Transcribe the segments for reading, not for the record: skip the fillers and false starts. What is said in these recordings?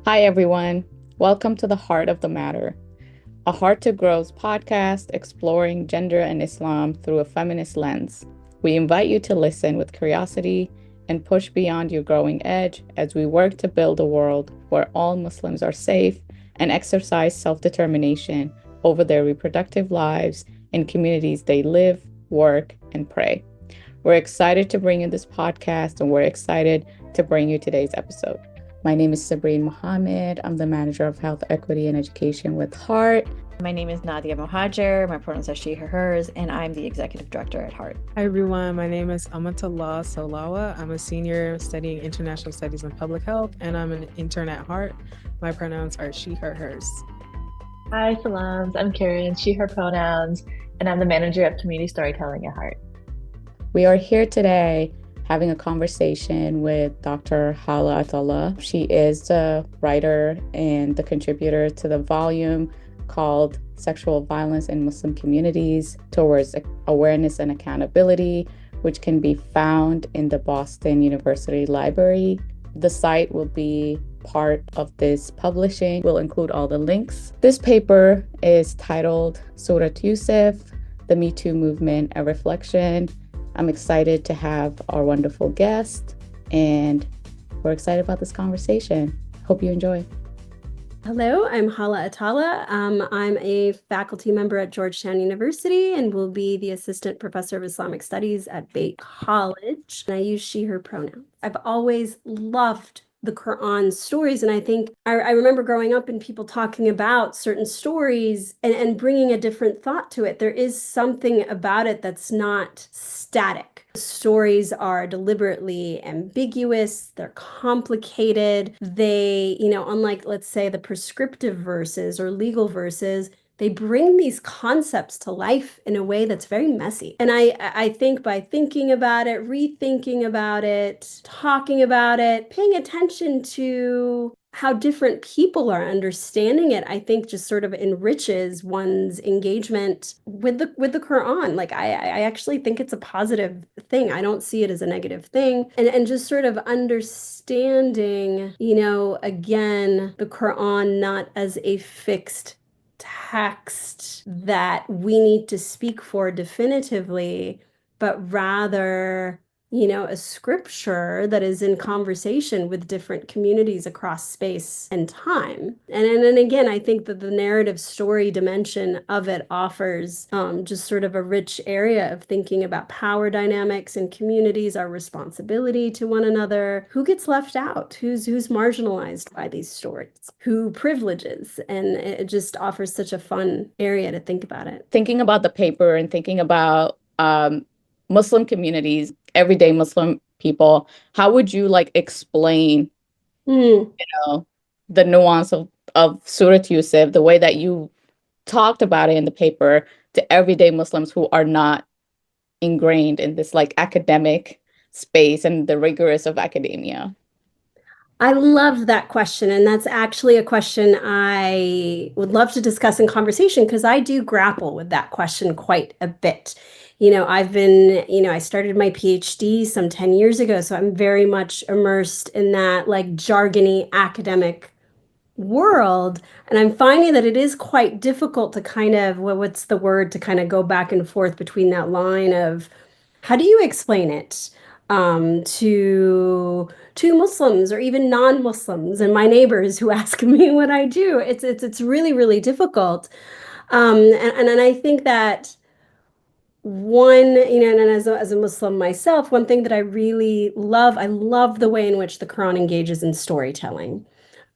Hi, everyone. Welcome to the Heart of the Matter, a Heart to Grow's podcast exploring gender and Islam through a feminist lens. We invite you to listen with curiosity and push beyond your growing edge as we work to build a world where all Muslims are safe and exercise self-determination over their reproductive lives in communities they live, work, and pray. We're excited to bring you this podcast, and we're excited to bring you today's episode. My name is Sabreen Mohammed. I'm the manager of health, equity, and education with Heart. My name is Nadiah Mohajer. My pronouns are she, her, hers, and I'm the executive director at Heart. Hi, everyone. My name is Amatallah Solawa. I'm a senior studying international studies and public health, and I'm an intern at Heart. My pronouns are she, her, hers. Hi, salams. I'm Kiran, she, her pronouns, and I'm the manager of community storytelling at Heart. We are here today having a conversation with Dr. Halla Attallah. She is the writer and the contributor to the volume called Sexual Violence in Muslim Communities Towards Awareness and Accountability, which can be found in the Boston University Library. The site will be part of this publishing. We'll include all the links. This paper is titled Surah Yusuf, the Me Too Movement, a Reflection. I'm excited to have our wonderful guest, and we're excited about this conversation. Hope you enjoy. Hello, I'm Halla Attallah. I'm a faculty member at Georgetown University and will be the assistant professor of Islamic studies at Bate College. And I use she, her pronouns. I've always loved the Quran stories. And I think I remember growing up and people talking about certain stories and bringing a different thought to it. There is something about it that's not static. Stories are deliberately ambiguous. They're complicated. They, unlike, let's say, the prescriptive verses or legal verses, they bring these concepts to life in a way that's very messy. And I think by thinking about it, rethinking about it, talking about it, paying attention to how different people are understanding it, I think just sort of enriches one's engagement with the Quran. Like I actually think it's a positive thing. I don't see it as a negative thing. And just sort of understanding, again, the Quran not as a fixed text that we need to speak for definitively, but rather, a scripture that is in conversation with different communities across space and time. And again, I think that the narrative story dimension of it offers just sort of a rich area of thinking about power dynamics in communities, our responsibility to one another, who gets left out, who's marginalized by these stories, who privileges, and it just offers such a fun area to think about it. Thinking about the paper and thinking about Muslim communities, everyday Muslim people, how would you explain, the nuance of Surah Yusuf, the way that you talked about it in the paper, to everyday Muslims who are not ingrained in this academic space and the rigorous of academia? I love that question. And that's actually a question I would love to discuss in conversation because I do grapple with that question quite a bit. I started my PhD some 10 years ago, so I'm very much immersed in that jargony academic world. And I'm finding that it is quite difficult to kind of, to kind of go back and forth between that line of how do you explain it to Muslims or even non-Muslims and my neighbors who ask me what I do. It's really, really difficult. And I think that and as a Muslim myself, one thing that I really love, I love the way in which the Quran engages in storytelling.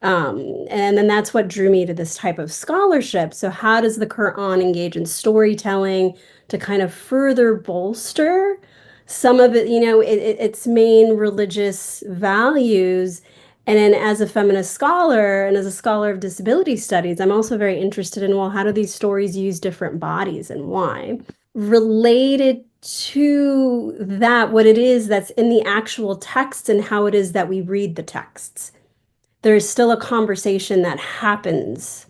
And then that's what drew me to this type of scholarship. So how does the Quran engage in storytelling to kind of further bolster some of it, its main religious values? And then as a feminist scholar and as a scholar of disability studies, I'm also very interested in, well, how do these stories use different bodies and why? Related to that, what it is that's in the actual text and how it is that we read the texts. There's still a conversation that happens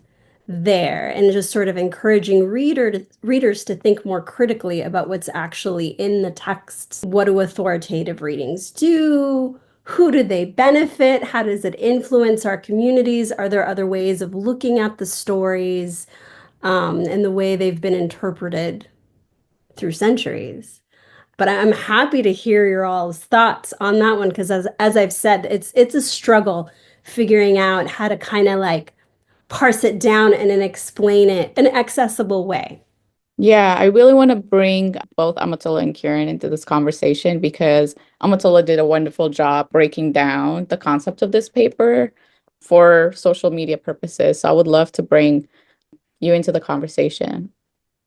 there and just sort of encouraging readers to think more critically about what's actually in the texts. What do authoritative readings do? who do they benefit? How does it influence our communities? Are there other ways of looking at the stories and the way they've been interpreted through centuries? But I'm happy to hear your all's thoughts on that one, because as I've said, it's a struggle figuring out how to kind of like parse it down and then explain it in an accessible way. Yeah, I really want to bring both Amatallah and Kiran into this conversation because Amatallah did a wonderful job breaking down the concept of this paper for social media purposes. So I would love to bring you into the conversation.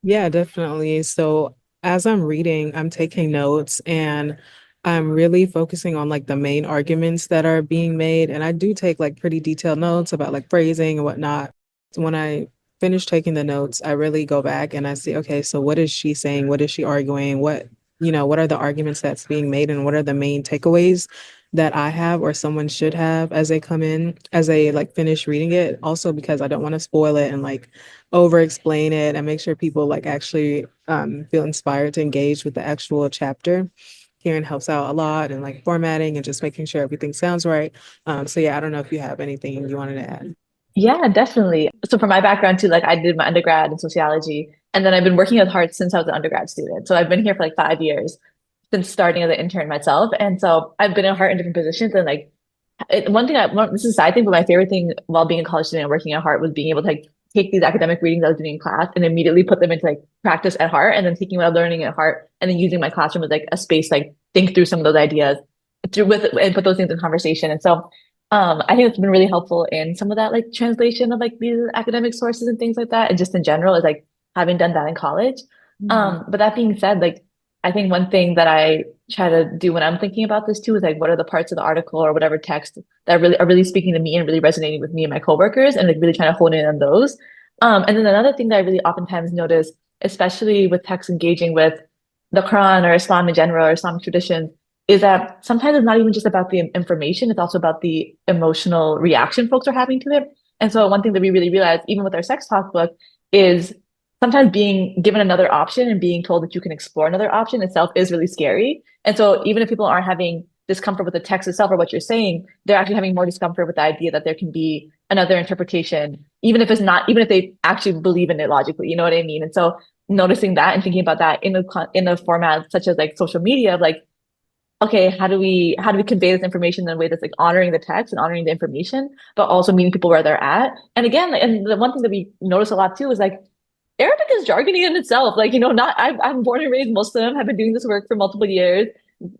Yeah, definitely. So as I'm reading, I'm taking notes and I'm really focusing on like the main arguments that are being made. And I do take like pretty detailed notes about like phrasing and whatnot. When I finish taking the notes, I really go back and I see, okay, so what is she saying? What is she arguing? What are the arguments that's being made and what are the main takeaways that I have or someone should have as they come in, as they like finish reading it. Also because I don't want to spoil it and like over explain it and make sure people like actually feel inspired to engage with the actual chapter. Karen helps out a lot and like formatting and just making sure everything sounds right. So yeah, I don't know if you have anything you wanted to add. Yeah, definitely. So for my background too, like I did my undergrad in sociology, and then I've been working at Heart since I was an undergrad student. So I've been here for like 5 years since starting as an intern myself. And so I've been at Heart in different positions. And like this is a side thing, but my favorite thing while being a college student and working at Heart was being able to like take these academic readings I was doing in class and immediately put them into like practice at Heart, and then taking what I'm learning at Heart and then using my classroom as like a space to, like think through some of those ideas through with and put those things in conversation. And so I think it's been really helpful in some of that like translation of like these academic sources and things like that, and just in general is like having done that in college. But that being said, like I think one thing that I try to do when I'm thinking about this too is like what are the parts of the article or whatever text that really are really speaking to me and really resonating with me and my coworkers, and like really trying to hone in on those. And then another thing that I really oftentimes notice, especially with texts engaging with the Quran or Islam in general or Islamic traditions, is that sometimes it's not even just about the information, it's also about the emotional reaction folks are having to it. And so one thing that we really realized, even with our sex talk book, is sometimes being given another option and being told that you can explore another option itself is really scary. And so even if people aren't having discomfort with the text itself or what you're saying, they're actually having more discomfort with the idea that there can be another interpretation, even if they actually believe in it logically, you know what I mean? And so noticing that and thinking about that in a format such as like social media, like, okay, how do we convey this information in a way that's like honoring the text and honoring the information, but also meeting people where they're at? And again, and the one thing that we notice a lot too is like Arabic is jargony in itself. Like, I'm born and raised Muslim, have been doing this work for multiple years,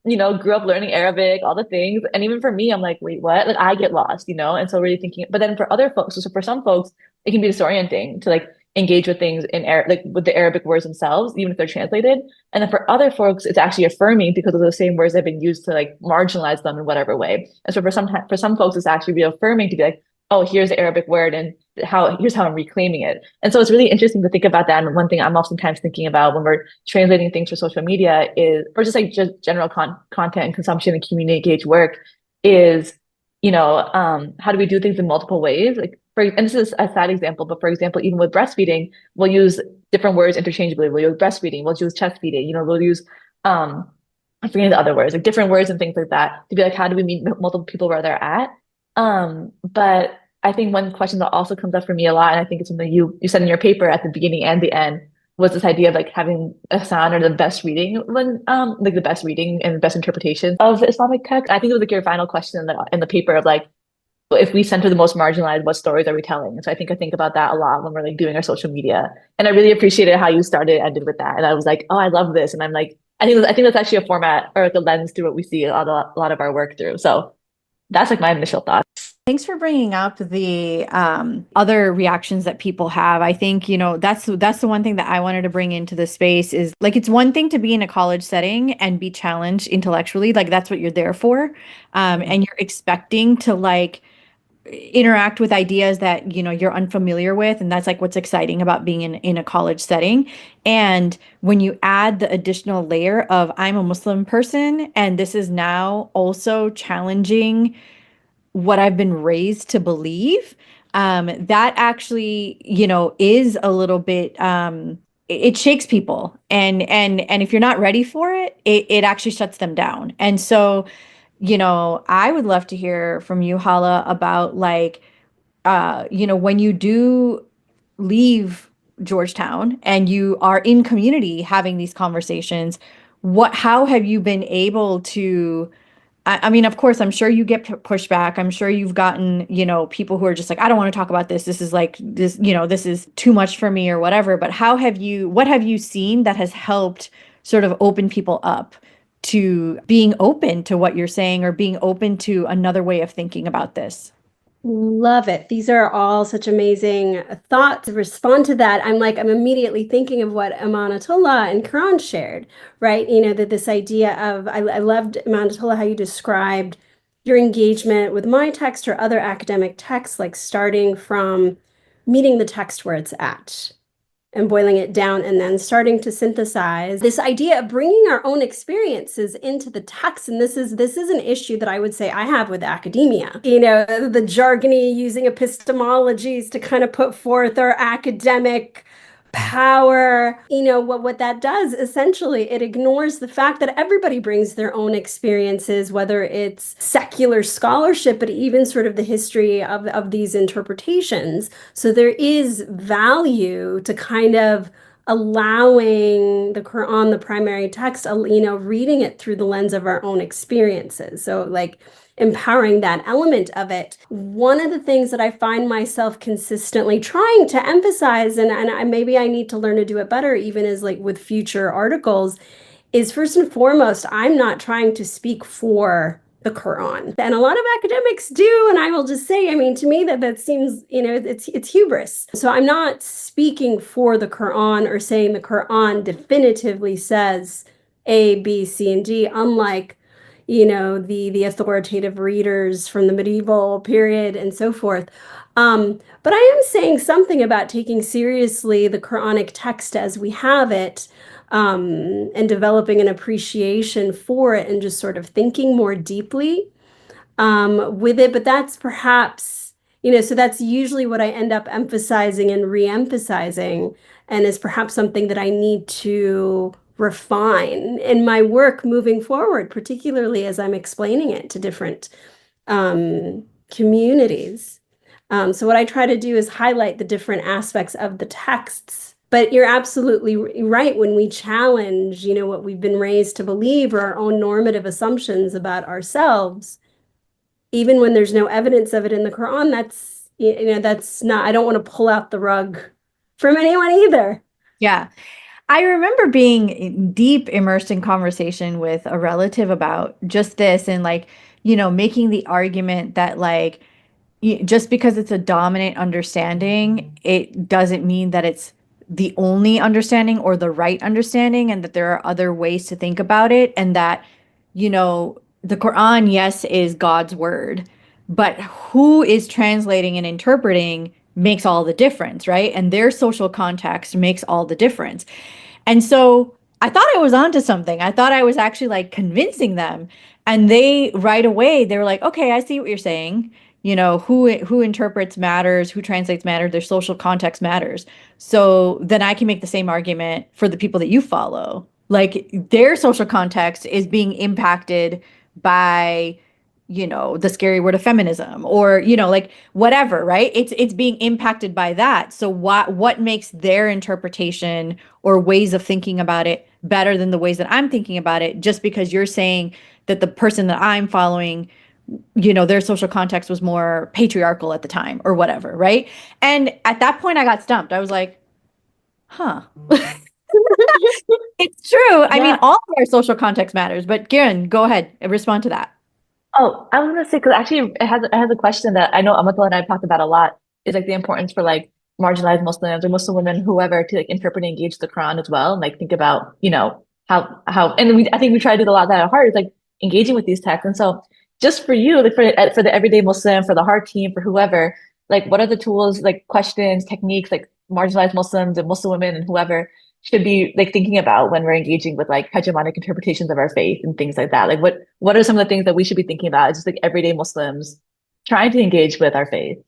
grew up learning Arabic, all the things. And even for me, I'm like, wait, what? Like I get lost, And so really thinking, but then for other folks, so for some folks, it can be disorienting to like engage with things in like with the Arabic words themselves, even if they're translated. And then for other folks, it's actually affirming because of those same words that have been used to like marginalize them in whatever way. And so for some folks, it's actually reaffirming to be like, oh, here's the Arabic word and here's how I'm reclaiming it. And so it's really interesting to think about that. And one thing I'm oftentimes thinking about when we're translating things for social media or just general content and consumption and community engaged work is, how do we do things in multiple ways? And this is a sad example, but for example, even with breastfeeding, we'll use different words interchangeably. We'll use breastfeeding, we'll use chest feeding, we'll use, I'm forgetting the other words, like different words and things like that to be like, how do we meet multiple people where they're at? But I think one question that also comes up for me a lot, and I think it's something you said in your paper at the beginning and the end, was this idea of like having a sound or the best reading when like the best reading and best interpretation of the Islamic text. I think it was like your final question in the paper of like, if we center the most marginalized, what stories are we telling? And so I think about that a lot when we're like doing our social media. And I really appreciated how you ended with that. And I was like, oh, I love this. And I'm like, I think that's actually a format or like a lens through what we see a lot of our work through. So that's like my initial thoughts. Thanks for bringing up the other reactions that people have. I think, that's the one thing that I wanted to bring into the space is like, it's one thing to be in a college setting and be challenged intellectually. Like that's what you're there for. And you're expecting to like interact with ideas that, you're unfamiliar with. And that's like what's exciting about being in a college setting. And when you add the additional layer of I'm a Muslim person, and this is now also challenging what I've been raised to believe, that actually, is a little bit, it shakes people. And if you're not ready for it, it actually shuts them down. And so I would love to hear from you, Hala, about like, when you do leave Georgetown and you are in community having these conversations, how have you been able to, I mean, of course, I'm sure you get pushback. I'm sure you've gotten, people who are just like, I don't want to talk about this. This is like this, this is too much for me or whatever. But what have you seen that has helped sort of open people up to being open to what you're saying or being open to another way of thinking about this? Love it. These are all such amazing thoughts. To respond to that, I'm immediately thinking of what Amatallah and Quran shared, right? That this idea of, I loved, Amatallah, how you described your engagement with my text or other academic texts, like starting from meeting the text where it's at and boiling it down and then starting to synthesize this idea of bringing our own experiences into the text. And this is an issue that I would say I have with academia, the jargony, using epistemologies to kind of put forth our academic power. What that does, essentially, it ignores the fact that everybody brings their own experiences, whether it's secular scholarship, but even sort of the history of these interpretations. So there is value to kind of allowing the Quran, the primary text, reading it through the lens of our own experiences. So like empowering that element of it. One of the things that I find myself consistently trying to emphasize, and maybe I need to learn to do it better, even as like with future articles, is first and foremost, I'm not trying to speak for the Quran. And a lot of academics do, and I will just say, I mean, to me that seems, it's hubris. So I'm not speaking for the Quran or saying the Quran definitively says A, B, C, and D, unlike the authoritative readers from the medieval period and so forth. But I am saying something about taking seriously the Quranic text as we have it, and developing an appreciation for it and just sort of thinking more deeply with it. But that's perhaps, so that's usually what I end up emphasizing and re-emphasizing, and is perhaps something that I need to refine in my work moving forward, particularly as I'm explaining it to different communities. So what I try to do is highlight the different aspects of the texts. But you're absolutely right. When we challenge, what we've been raised to believe or our own normative assumptions about ourselves, even when there's no evidence of it in the Quran, that's not, I don't want to pull out the rug from anyone either. Yeah. I remember being deep immersed in conversation with a relative about just this and like, making the argument that like, just because it's a dominant understanding, it doesn't mean that it's the only understanding or the right understanding, and that there are other ways to think about it. And that, the Quran, yes, is God's word, but who is translating and interpreting makes all the difference, right? And their social context makes all the difference. And so I thought I was onto something. I thought I was actually like convincing them. And they right away, they were like, okay, I see what you're saying. Who interprets matters, who translates matters, their social context matters. So then I can make the same argument for the people that you follow. Like their social context is being impacted by, the scary word of feminism or, like whatever, right? It's being impacted by that. So what makes their interpretation or ways of thinking about it better than the ways that I'm thinking about it, just because you're saying that the person that I'm following, their social context was more patriarchal at the time or whatever, right? And at that point I got stumped. I was like, huh. It's true. I mean, all of our social context matters, but Kiran, go ahead and respond to that. Oh, I was gonna say because actually it has a question that I know Amatullah and I have talked about a lot, is like the importance for like marginalized Muslims or Muslim women, whoever, to like interpret and engage the Quran as well, and like think about how and I think we try to do a lot of that at heart, is like engaging with these texts. And so just for you, like for the everyday Muslim, for the heart team, for whoever, like what are the tools, like questions, techniques, like marginalized Muslims and Muslim women and whoever should be like thinking about when we're engaging with like hegemonic interpretations of our faith and things like that? Like what are some of the things that we should be thinking about as just like everyday Muslims trying to engage with our faith?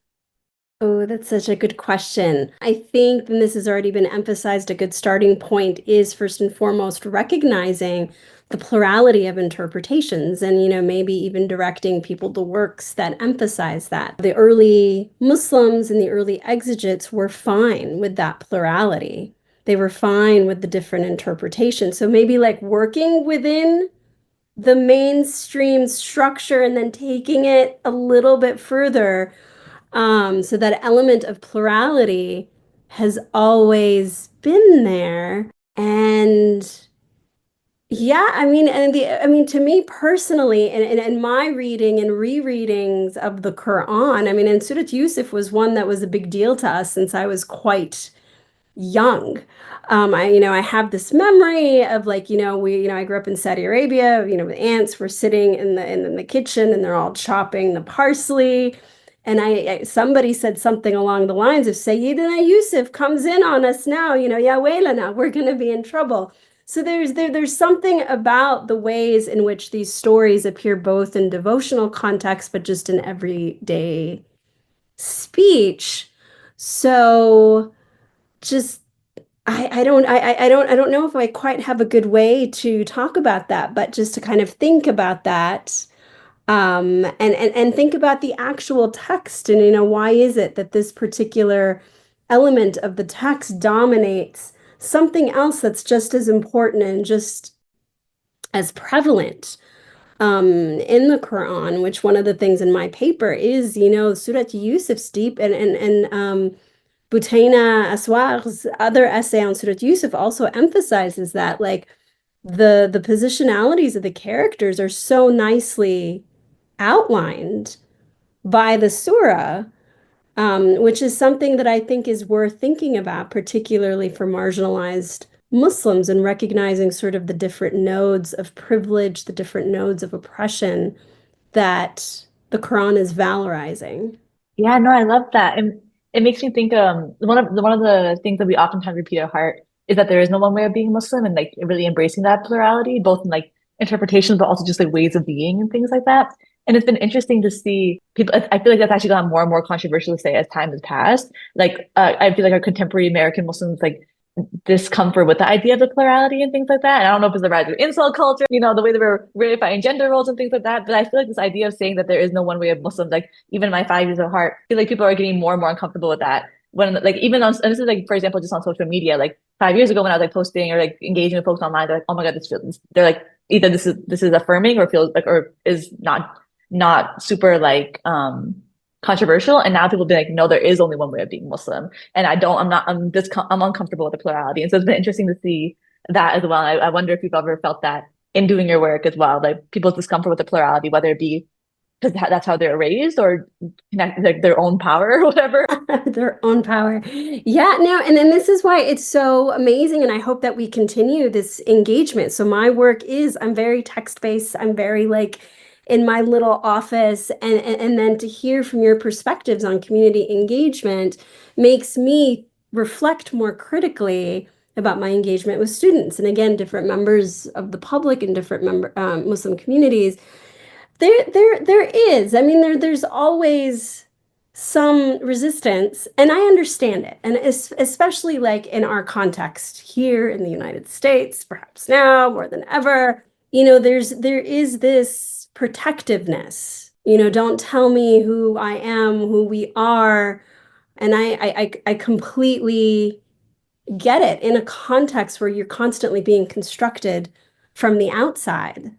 Oh, that's such a good question. I think, and this has already been emphasized, a good starting point is first and foremost recognizing the plurality of interpretations and, maybe even directing people to works that emphasize that. The early Muslims and the early exegetes were fine with that plurality. They were fine with the different interpretations. So maybe like working within the mainstream structure and then taking it a little bit further. So that element of plurality has always been there. And yeah, to me personally, and my reading and rereadings of the Quran, and Surah Yusuf was one that was a big deal to us since I was quite young. I have this memory of like, I grew up in Saudi Arabia, with aunts were sitting in the kitchen and they're all chopping the parsley. And somebody said something along the lines of Sayyidina Yusuf comes in on us now, ya waylana, we're going to be in trouble. So there's something about the ways in which these stories appear both in devotional context, but just in everyday speech. So just I don't know if I quite have a good way to talk about that, but just to kind of think about that, and think about the actual text and why is it that this particular element of the text dominates something else that's just as important and just as prevalent in the Quran, which one of the things in my paper is, Surah Yusuf's deep and Butaina Aswar's other essay on Surah Yusuf also emphasizes that like the positionalities of the characters are so nicely outlined by the surah, which is something that I think is worth thinking about, particularly for marginalized Muslims, and recognizing sort of the different nodes of privilege, the different nodes of oppression that the Quran is valorizing. Yeah, no, I love that. And it makes me think one of the things that we oftentimes repeat at heart is that there is no one way of being Muslim, and like really embracing that plurality, both in like interpretations, but also just like ways of being and things like that. And it's been interesting to see people. I feel like that's actually gotten more and more controversial to say as time has passed. Like I feel like our contemporary American Muslims like discomfort with the idea of the plurality and things like that. And I don't know if it's the rise of insult culture, the way that we're redefining gender roles and things like that. But I feel like this idea of saying that there is no one way of Muslims, like even my 5 years of heart, I feel like people are getting more and more uncomfortable with that. When like even on, and this is like, for example, just on social media, like 5 years ago when I was like posting or like engaging with folks online, they're like, oh my God, this feels, they're like, either this is affirming or feels like, or is not super like, controversial. And now people be like, no, there is only one way of being Muslim. And I'm uncomfortable with the plurality. And so it's been interesting to see that as well. I wonder if you've ever felt that in doing your work as well, like people's discomfort with the plurality, whether it be because that's how they're raised or connect like their own power or whatever. Their own power. Yeah, no, and then this is why it's so amazing. And I hope that we continue this engagement. So my work is, I'm very text-based. I'm very like in my little office, and then to hear from your perspectives on community engagement makes me reflect more critically about my engagement with students. And again, different members of the public and different Muslim communities. There is, there's always some resistance, and I understand it. And especially like in our context here in the United States, perhaps now more than ever, there is this protectiveness, don't tell me who I am, who we are. And I completely get it in a context where you're constantly being constructed from the outside.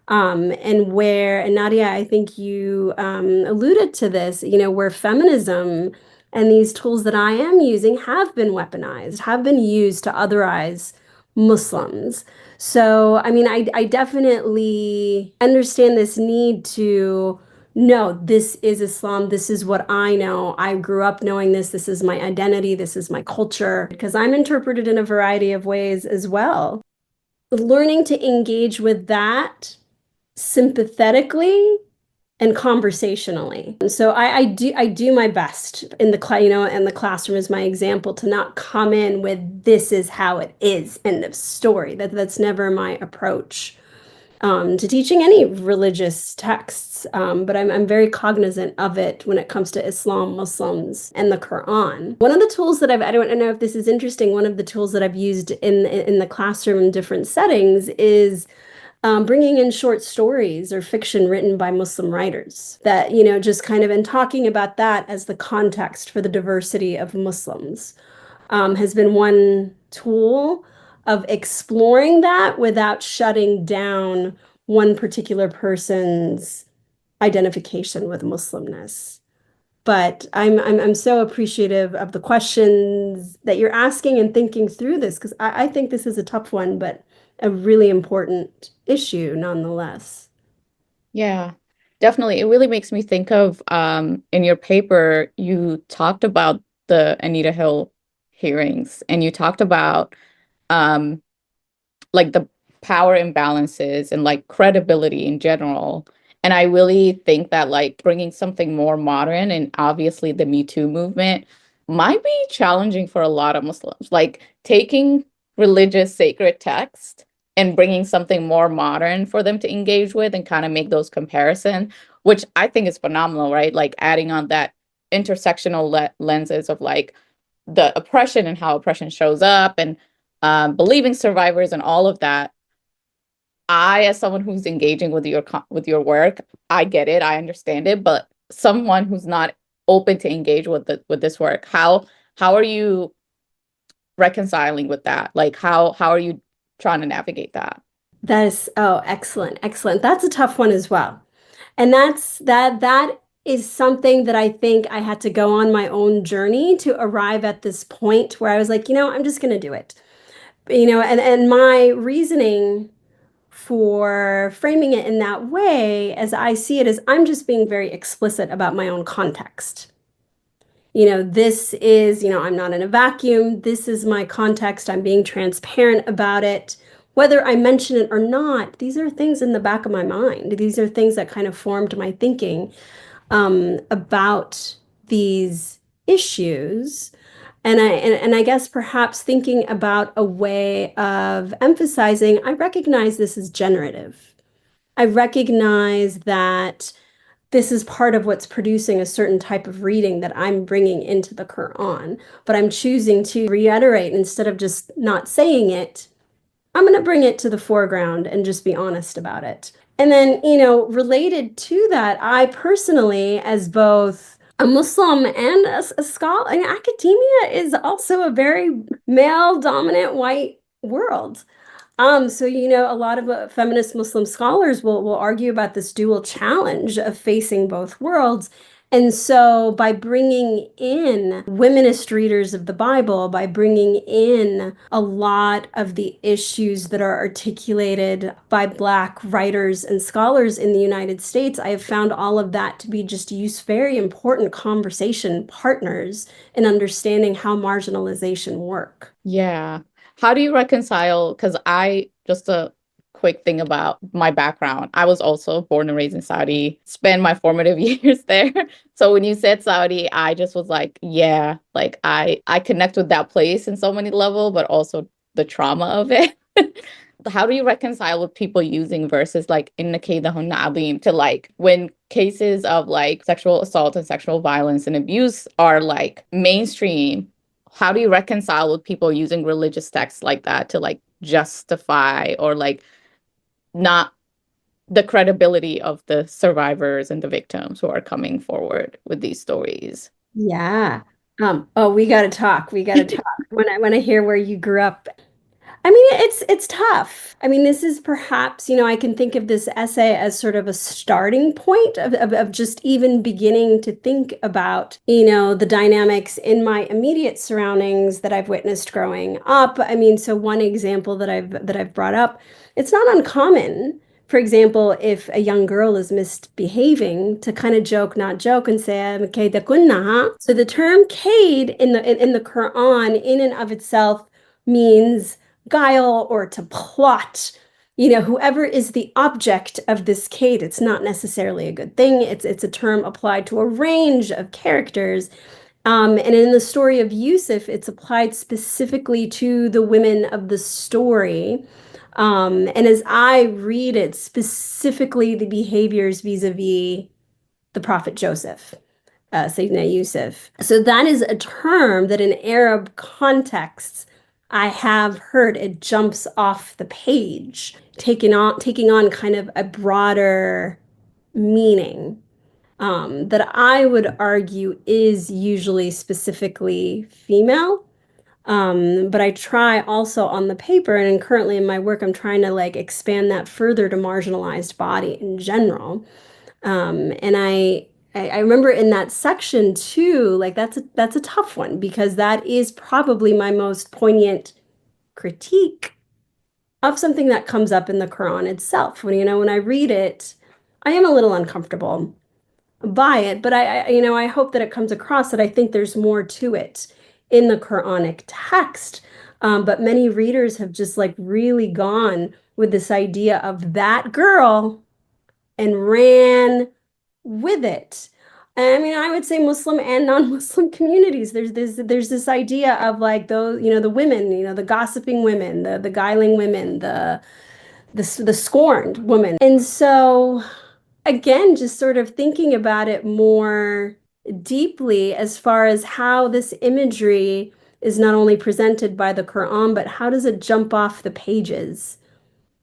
And Nadia, I think you alluded to this, where feminism and these tools that I am using have been weaponized, have been used to otherize Muslims. So, I definitely understand this need to know this is Islam. This is what I know. I grew up knowing this. This is my identity. This is my culture, because I'm interpreted in a variety of ways as well. Learning to engage with that sympathetically and conversationally. And so I do my best in the and the classroom is my example, to not come in with this is how it is, end of story. That's never my approach to teaching any religious texts. But I'm very cognizant of it when it comes to Islam, Muslims, and the Quran. One of the tools that I don't know if this is interesting, one of the tools that I've used in the classroom in different settings is bringing in short stories or fiction written by Muslim writers that, just kind of, and talking about that as the context for the diversity of Muslims, has been one tool of exploring that without shutting down one particular person's identification with Muslimness. But I'm so appreciative of the questions that you're asking and thinking through this, because I think this is a tough one, but a really important issue nonetheless. Yeah, definitely. It really makes me think of in your paper, you talked about the Anita Hill hearings, and you talked about um like the power imbalances and like credibility in general. And I really think that like bringing something more modern, and obviously the Me Too movement might be challenging for a lot of Muslims. Like taking religious sacred text and bringing something more modern for them to engage with and kind of make those comparisons, which I think is phenomenal, right? Like adding on that intersectional lenses of like the oppression and how oppression shows up, and believing survivors and all of that. I, as someone who's engaging with your work, I get it, I understand it, but someone who's not open to engage with this work, how are you reconciling with that? Like how are you trying to navigate that? That is, oh, excellent, excellent. That's a tough one as well. And that is something that I think I had to go on my own journey to arrive at this point where I was like, I'm just going to do it. And my reasoning for framing it in that way, as I see it, is I'm just being very explicit about my own context. This is, I'm not in a vacuum. This is my context. I'm being transparent about it. Whether I mention it or not, these are things in the back of my mind. These are things that kind of formed my thinking about these issues. And I guess perhaps thinking about a way of emphasizing, I recognize this is generative. I recognize that this is part of what's producing a certain type of reading that I'm bringing into the Quran, but I'm choosing to reiterate instead of just not saying it. I'm going to bring it to the foreground and just be honest about it. And then, related to that, I personally, as both a Muslim and a scholar, and academia is also a very male-dominant white world. So, a lot of feminist Muslim scholars will argue about this dual challenge of facing both worlds. And so by bringing in womanist readers of the Bible, by bringing in a lot of the issues that are articulated by Black writers and scholars in the United States, I have found all of that to be just very important conversation partners in understanding how marginalization work. Yeah. How do you reconcile? Because just a quick thing about my background. I was also born and raised in Saudi, spent my formative years there. So when you said Saudi, I just was like, yeah, like I connect with that place in so many levels, but also the trauma of it. How do you reconcile with people using verses like inna kaydahunna adim to like when cases of like sexual assault and sexual violence and abuse are like mainstream? How do you reconcile with people using religious texts like that to like justify or like not the credibility of the survivors and the victims who are coming forward with these stories? Yeah. Oh, we got to talk. We got to talk. When I hear where you grew up, I mean, it's tough. I mean, this is perhaps, I can think of this essay as sort of a starting point of just even beginning to think about, the dynamics in my immediate surroundings that I've witnessed growing up. I mean, so one example that I've brought up, it's not uncommon. For example, if a young girl is misbehaving, to kind of joke, not joke, and say, "Kaida kunna." So the term "kaid" in the Quran, in and of itself, means guile or to plot. Whoever is the object of this kaid, it's not necessarily a good thing. It's a term applied to a range of characters. And in the story of Yusuf, it's applied specifically to the women of the story. And as I read it, specifically the behaviors vis-a-vis the Prophet Joseph, Sayyidina Yusuf. So that is a term that in Arab contexts, I have heard it jumps off the page, taking on kind of a broader meaning that I would argue is usually specifically female. But I try also on the paper and currently in my work, I'm trying to like expand that further to marginalized body in general. And I remember in that section too, like that's a tough one because that is probably my most poignant critique of something that comes up in the Quran itself. When I read it, I am a little uncomfortable by it, but I hope that it comes across that I think there's more to it in the Quranic text. But many readers have just like really gone with this idea of that girl and ran with it. I mean, I would say Muslim and non-Muslim communities. There's this idea of like those, the women, the gossiping women, the beguiling women, the scorned woman. And so again, just sort of thinking about it more deeply as far as how this imagery is not only presented by the Quran, but how does it jump off the pages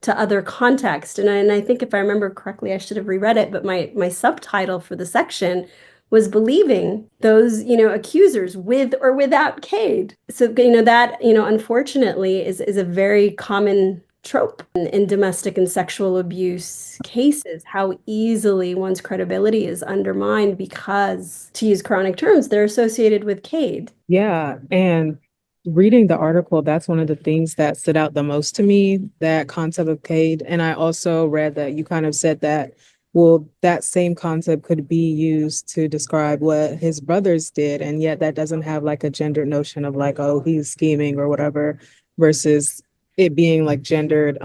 to other context? And I think if I remember correctly, I should have reread it, but my subtitle for the section was believing those, accusers with or without Cade. So, that, unfortunately is a very common trope in domestic and sexual abuse cases, how easily one's credibility is undermined because, to use Quranic terms, they're associated with Cade. Yeah, and reading the article, that's one of the things that stood out the most to me, that concept of Cade. And I also read that you kind of said that, well, that same concept could be used to describe what his brothers did, and yet that doesn't have like a gendered notion of like, oh, he's scheming or whatever, versus it being like gendered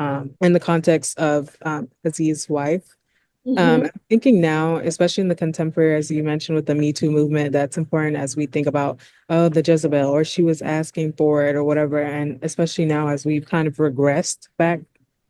in the context of Aziz's wife. I'm thinking now, especially in the contemporary, as you mentioned with the Me Too movement, that's important as we think about, oh, the Jezebel, or she was asking for it or whatever. And especially now as we've kind of regressed back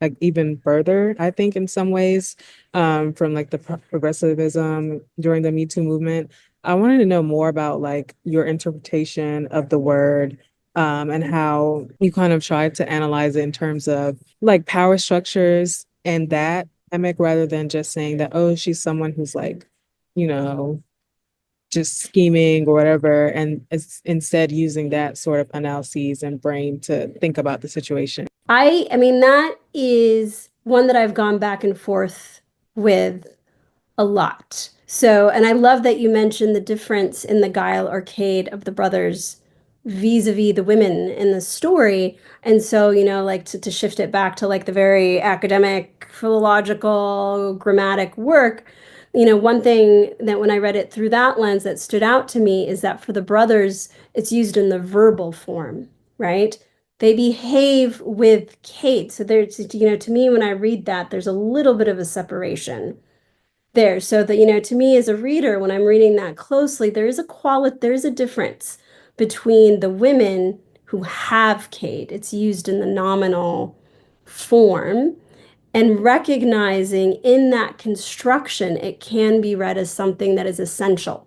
like even further, I think in some ways, from like the progressivism during the Me Too movement. I wanted to know more about like your interpretation of the word, and how you kind of tried to analyze it in terms of like power structures and that dynamic, rather than just saying that, oh, she's someone who's like, just scheming or whatever, and it's instead using that sort of analyses and brain to think about the situation. I mean, that is one that I've gone back and forth with a lot. So, and I love that you mentioned the difference in the guile or Cade of the brothers vis-a-vis the women in the story. And so, like to shift it back to like the very academic, philological, grammatic work, one thing that when I read it through that lens that stood out to me is that for the brothers, it's used in the verbal form, right? They behave with Cade. So there's, to me, when I read that, there's a little bit of a separation there. So that, to me as a reader, when I'm reading that closely, there's a difference between the women who have Cade. It's used in the nominal form, and recognizing in that construction, it can be read as something that is essential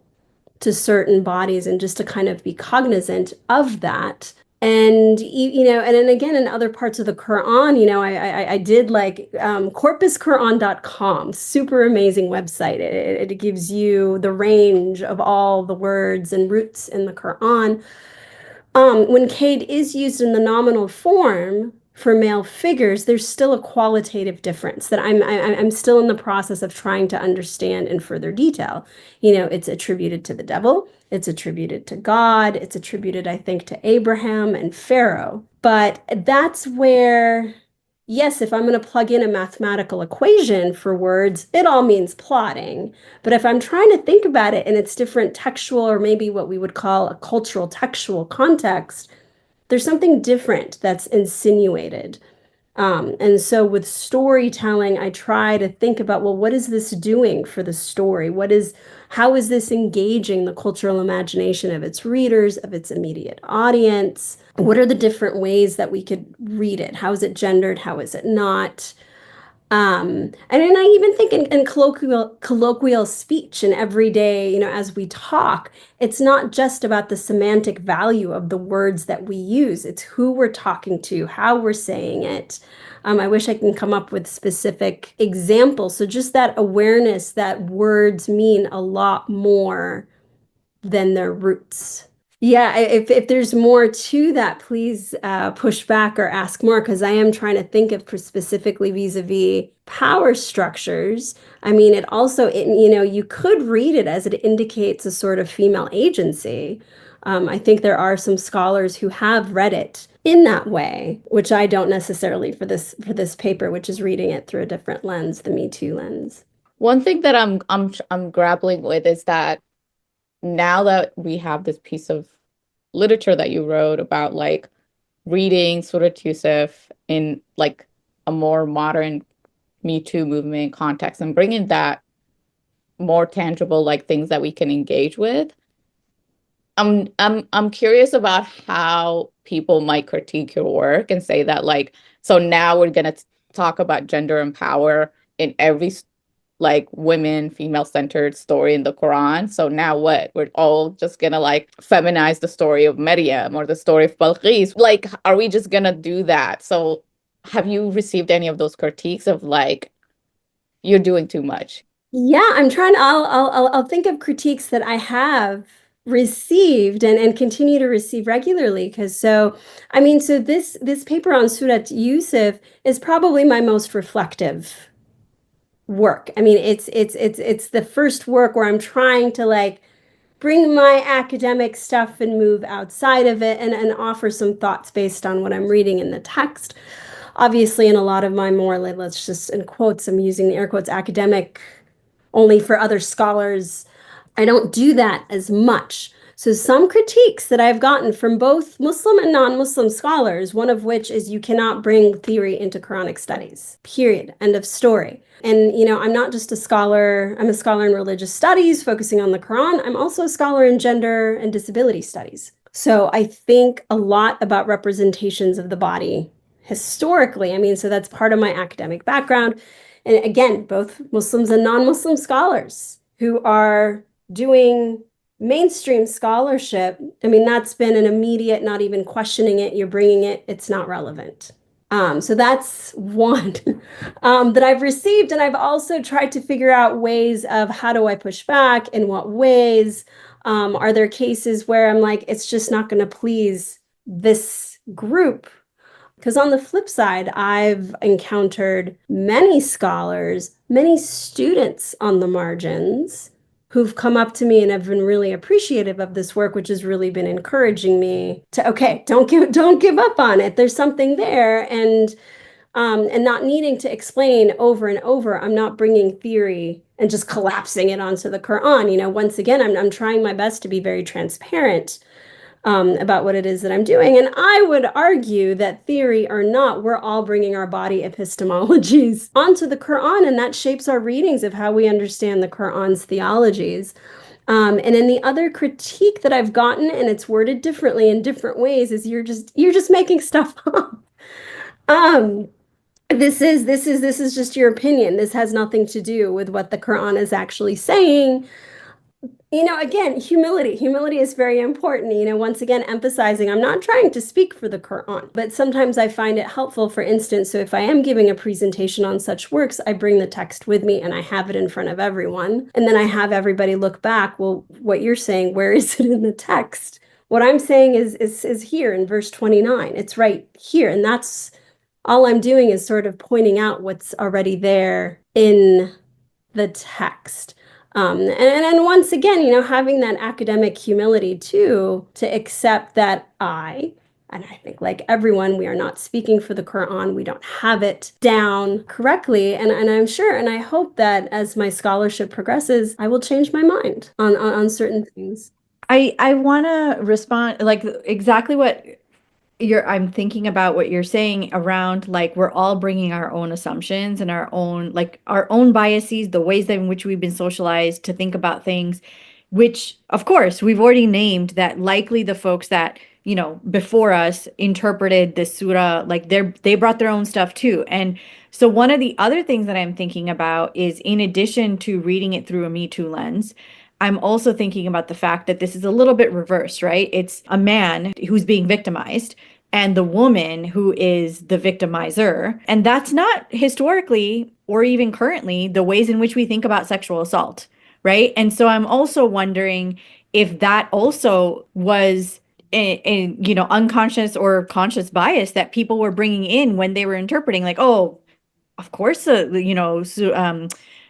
to certain bodies, and just to kind of be cognizant of that. And and then again in other parts of the Quran, I did like corpusquran.com, super amazing website. It gives you the range of all the words and roots in the Quran. When Cade is used in the nominal form for male figures, there's still a qualitative difference that I'm still in the process of trying to understand in further detail. It's attributed to the devil, it's attributed to God, it's attributed, I think, to Abraham and Pharaoh. But that's where, yes, if I'm going to plug in a mathematical equation for words, it all means plotting. But if I'm trying to think about it in its different textual, or maybe what we would call a cultural textual context, there's something different that's insinuated. And so with storytelling, I try to think about, well, what is this doing for the story? How is this engaging the cultural imagination of its readers, of its immediate audience? What are the different ways that we could read it? How is it gendered? How is it not? And then I even think in colloquial speech and everyday, as we talk, it's not just about the semantic value of the words that we use. It's who we're talking to, how we're saying it. I wish I can come up with specific examples. So just that awareness that words mean a lot more than their roots. Yeah, if there's more to that, please push back or ask more, because I am trying to think of specifically vis-a-vis power structures. I mean, you could read it as it indicates a sort of female agency. I think there are some scholars who have read it in that way, which I don't necessarily for this paper, which is reading it through a different lens, the Me Too lens. One thing that I'm grappling with is that now that we have this piece of literature that you wrote about like reading Surah Yusuf in like a more modern Me Too movement context and bringing that more tangible like things that we can engage with, I'm curious about how people might critique your work and say that like, so now we're gonna talk about gender and power in every like women, female-centered story in the Quran. So now what? We're all just gonna like feminize the story of Maryam or the story of Balqis. Like, are we just gonna do that? So have you received any of those critiques of like, you're doing too much? Yeah, I'll think of critiques that I have received and continue to receive regularly. So this paper on Surah Yusuf is probably my most reflective work. I mean, it's the first work where I'm trying to like bring my academic stuff and move outside of it and offer some thoughts based on what I'm reading in the text. Obviously, in a lot of my more, let's just in quotes, I'm using the air quotes, academic only for other scholars, I don't do that as much. So some critiques that I've gotten from both Muslim and non-Muslim scholars, one of which is you cannot bring theory into Quranic studies, period, end of story. And, I'm not just a scholar, I'm a scholar in religious studies focusing on the Quran. I'm also a scholar in gender and disability studies. So I think a lot about representations of the body historically. So that's part of my academic background. And again, both Muslims and non-Muslim scholars who are doing mainstream scholarship, that's been an immediate, not even questioning it, you're bringing it, it's not relevant. So that's one that I've received. And I've also tried to figure out ways of how do I push back, in what ways. Are there cases where I'm like, it's just not going to please this group? Because on the flip side, I've encountered many scholars, many students on the margins who've come up to me and have been really appreciative of this work, which has really been encouraging me to, okay, don't give up on it. There's something there, and not needing to explain over and over. I'm not bringing theory and just collapsing it onto the Quran. Once again, I'm trying my best to be very transparent about what it is that I'm doing. And I would argue that theory or not, we're all bringing our body epistemologies onto the Quran, and that shapes our readings of how we understand the Quran's theologies. And then the other critique that I've gotten, and it's worded differently in different ways, is you're just making stuff up. This is just your opinion. This has nothing to do with what the Quran is actually saying. Again, humility. Humility is very important. Once again, emphasizing I'm not trying to speak for the Quran, but sometimes I find it helpful. For instance, so if I am giving a presentation on such works, I bring the text with me and I have it in front of everyone. And then I have everybody look back. Well, what you're saying, where is it in the text? What I'm saying is here in verse 29. It's right here. And that's all I'm doing is sort of pointing out what's already there in the text. And once again, having that academic humility too, to accept that and I think like everyone, we are not speaking for the Quran. We don't have it down correctly. And I'm sure, and I hope that as my scholarship progresses, I will change my mind on certain things. I want to respond like exactly what I'm thinking about what you're saying around like we're all bringing our own assumptions and our own biases, the ways in which we've been socialized to think about things which of course we've already named that likely the folks that, you know, before us interpreted this surah, like they brought their own stuff too. And so one of the other things that I'm thinking about is, in addition to reading it through a Me Too lens, I'm also thinking about the fact that this is a little bit reversed, right? It's a man who's being victimized and the woman who is the victimizer. And that's not historically or even currently the ways in which we think about sexual assault, right? And so I'm also wondering if that also was a you know, unconscious or conscious bias that people were bringing in when they were interpreting, like, oh, of course, you know,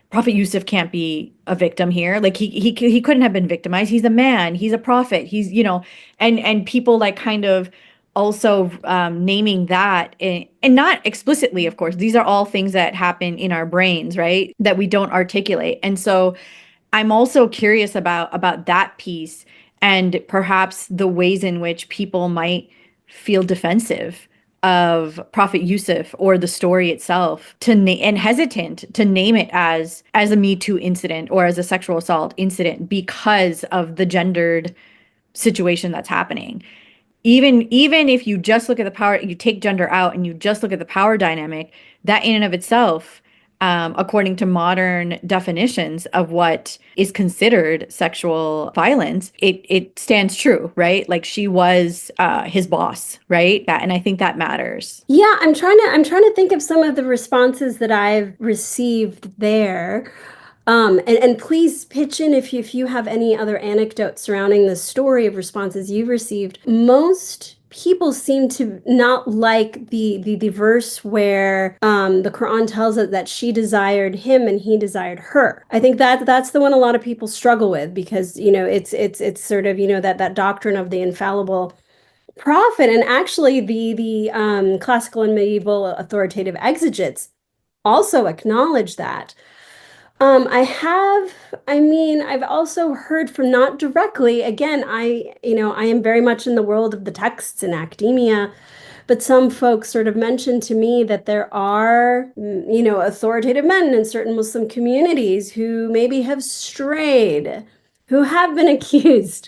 Prophet Yusuf can't be a victim here. Like he couldn't have been victimized. He's a man. He's a prophet. He's, you know, and people like kind of also naming that, and not explicitly, of course. These are all things that happen in our brains, right? That we don't articulate. And so I'm also curious about that piece, and perhaps the ways in which people might feel defensive of Prophet Yusuf or the story itself, and hesitant to name it as a Me Too incident or as a sexual assault incident because of the gendered situation that's happening. Even if you just look at the power, you take gender out and you just look at the power dynamic, that in and of itself, according to modern definitions of what is considered sexual violence, it stands true, right? Like she was his boss, right? And I think that matters. Yeah, I'm trying to think of some of the responses that I've received there. And please pitch in if you have any other anecdotes surrounding the story of responses you've received. Most people seem to not like the verse where the Quran tells us that she desired him and he desired her. I think that's the one a lot of people struggle with, because you know it's sort of, you know, that doctrine of the infallible prophet. And actually the classical and medieval authoritative exegetes also acknowledge that. I've also heard from, not directly, again, I am very much in the world of the texts and academia, but some folks sort of mentioned to me that there are, you know, authoritative men in certain Muslim communities who maybe have strayed, who have been accused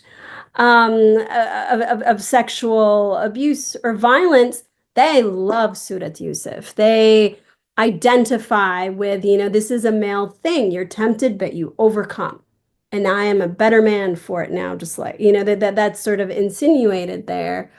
of sexual abuse or violence. They love Surah Yusuf. They identify with, you know, this is a male thing. You're tempted, but you overcome. And I am a better man for it now, just like, you know, that's sort of insinuated there.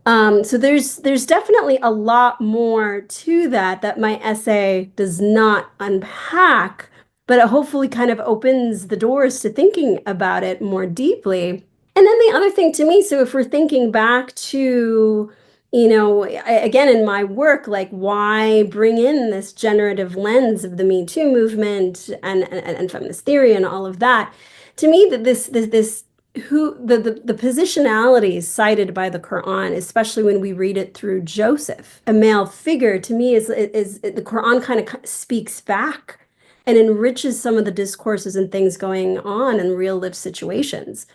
So there's definitely a lot more to that my essay does not unpack, but it hopefully kind of opens the doors to thinking about it more deeply. And then the other thing to me, so if we're thinking back to, you know, again, in my work, like why bring in this generative lens of the Me Too movement and feminist theory and all of that? To me, that this the positionalities cited by the Quran, especially when we read it through Joseph, a male figure, to me is the Quran kind of speaks back and enriches some of the discourses and things going on in real lived situations.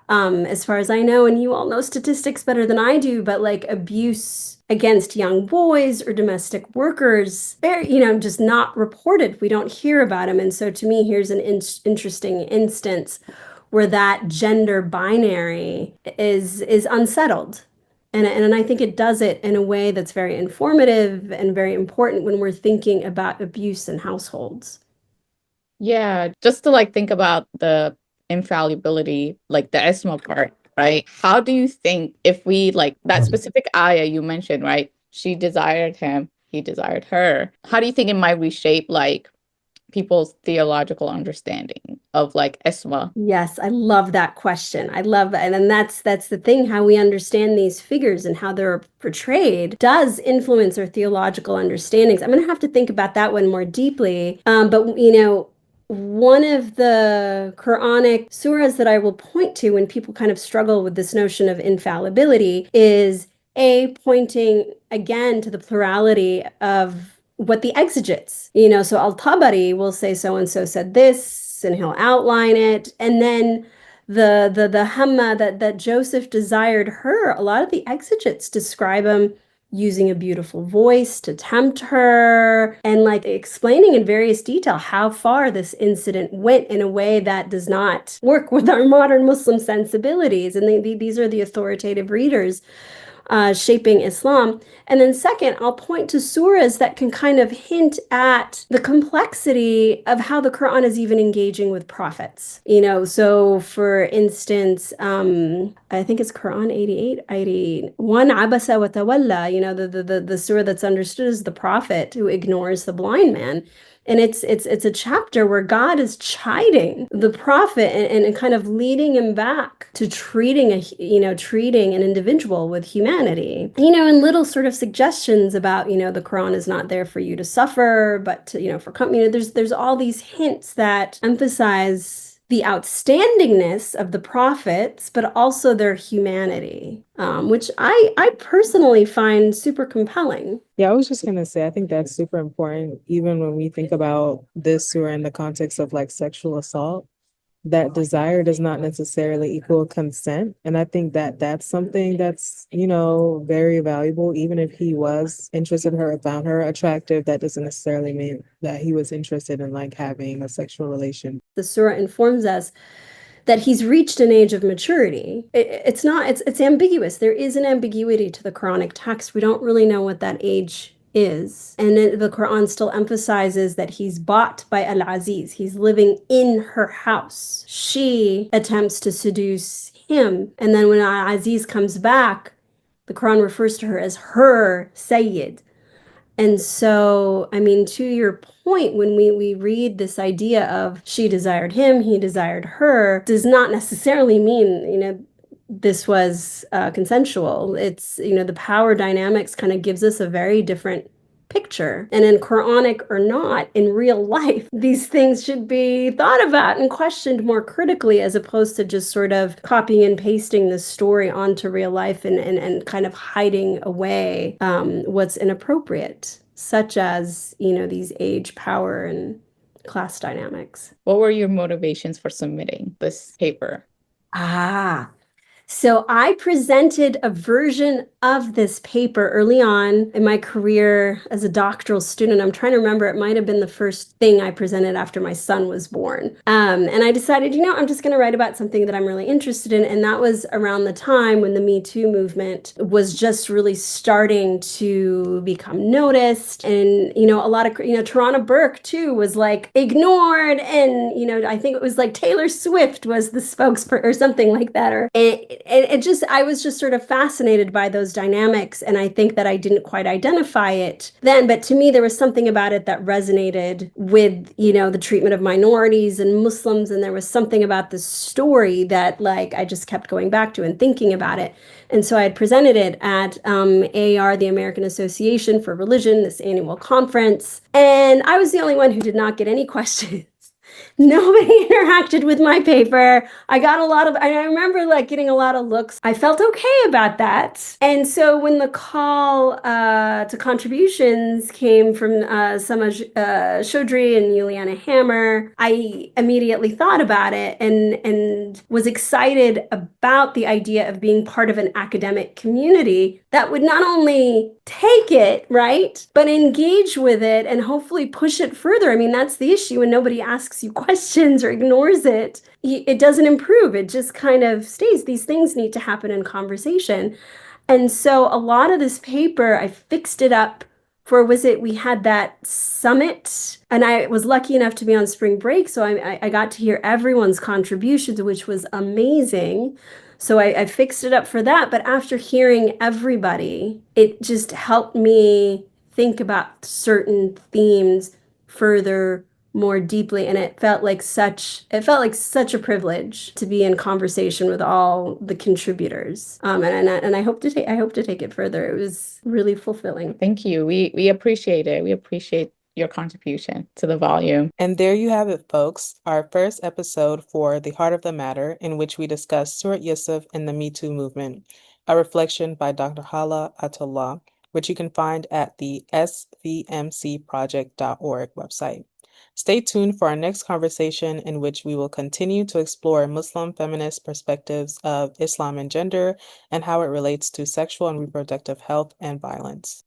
As far as I know, and you all know statistics better than I do, but like abuse against young boys or domestic workers, they're, you know, just not reported. We don't hear about them. And so to me, here's an interesting instance where that gender binary is unsettled. And I think it does it in a way that's very informative and very important when we're thinking about abuse in households. Yeah, just to like think about the infallibility, like the Esma part, right? How do you think, if we like that specific ayah you mentioned, right? She desired him, he desired her. How do you think it might reshape like people's theological understanding of like Esma? Yes, I love that question. I love that. And that's the thing, how we understand these figures and how they're portrayed does influence our theological understandings. I'm going to have to think about that one more deeply. But you know, one of the Quranic surahs that I will point to when people kind of struggle with this notion of infallibility is pointing again to the plurality of what the exegetes, you know, so Al-Tabari will say so and so said this, and he'll outline it, and then the Hamma that Joseph desired her, a lot of the exegetes describe him using a beautiful voice to tempt her, and like explaining in various detail how far this incident went in a way that does not work with our modern Muslim sensibilities. And these are the authoritative readers shaping Islam. And then second, I'll point to surahs that can kind of hint at the complexity of how the Quran is even engaging with prophets. So for instance, I think it's Quran 88, 81, Abasa wa Tawalla, the surah that's understood as the prophet who ignores the blind man. And it's a chapter where God is chiding the prophet and kind of leading him back to treating an individual with humanity. And little sort of suggestions about, the Quran is not there for you to suffer, but to, for company. There's all these hints that emphasize the outstandingness of the prophets, but also their humanity, which I personally find super compelling. Yeah, I was just gonna say, I think that's super important, even when we think about this surah in the context of like sexual assault, that desire does not necessarily equal consent. And I think that that's something that's, very valuable. Even if he was interested in her or found her attractive, that doesn't necessarily mean that he was interested in like having a sexual relation. The surah informs us that he's reached an age of maturity. It's ambiguous. There is an ambiguity to the Quranic text. We don't really know what that age is. And the Quran still emphasizes that he's bought by Al-Aziz. He's living in her house. She attempts to seduce him. And then when Al-Aziz comes back, the Quran refers to her as her Sayyid. And so, to your point, when we read this idea of she desired him, he desired her, does not necessarily mean, this was consensual. It's, the power dynamics kind of gives us a very different picture. And in Quranic or not, in real life, these things should be thought about and questioned more critically, as opposed to just sort of copying and pasting the story onto real life and kind of hiding away what's inappropriate, such as, these age, power, and class dynamics. What were your motivations for submitting this paper? So I presented a version of this paper early on in my career as a doctoral student. I'm trying to remember, it might have been the first thing I presented after my son was born. And I decided, I'm just going to write about something that I'm really interested in. And that was around the time when the Me Too movement was just really starting to become noticed. And, a lot of, Tarana Burke too was like ignored. And, I think it was like Taylor Swift was the spokesperson or something like that. I was just sort of fascinated by those dynamics. And I think that I didn't quite identify it then, but to me, there was something about it that resonated with, the treatment of minorities and Muslims. And there was something about the story that I just kept going back to and thinking about it. And so I had presented it at AAR, the American Association for Religion, this annual conference. And I was the only one who did not get any questions. Nobody interacted with my paper. I remember getting a lot of looks. I felt okay about that. And so when the call to contributions came from Sama Chaudhry and Juliana Hammer, I immediately thought about it and was excited about the idea of being part of an academic community that would not only take it, right, but engage with it and hopefully push it further. That's the issue. When nobody asks you questions or ignores it, it doesn't improve. It just kind of stays. These things need to happen in conversation. And so a lot of this paper, I fixed it up for, we had that summit, and I was lucky enough to be on spring break. So I got to hear everyone's contributions, which was amazing. So I fixed it up for that. But after hearing everybody, it just helped me think about certain themes further, more deeply. And it felt like such a privilege to be in conversation with all the contributors. And I hope to take it further. It was really fulfilling. Thank you. We appreciate it. We appreciate your contribution to the volume. And there you have it, folks, our first episode for The Heart of the Matter, in which we discuss Surah Yusuf and the Me Too movement, a reflection by Dr. Halla Attallah, which you can find at the svmcproject.org website. Stay tuned for our next conversation, in which we will continue to explore Muslim feminist perspectives of Islam and gender and how it relates to sexual and reproductive health and violence.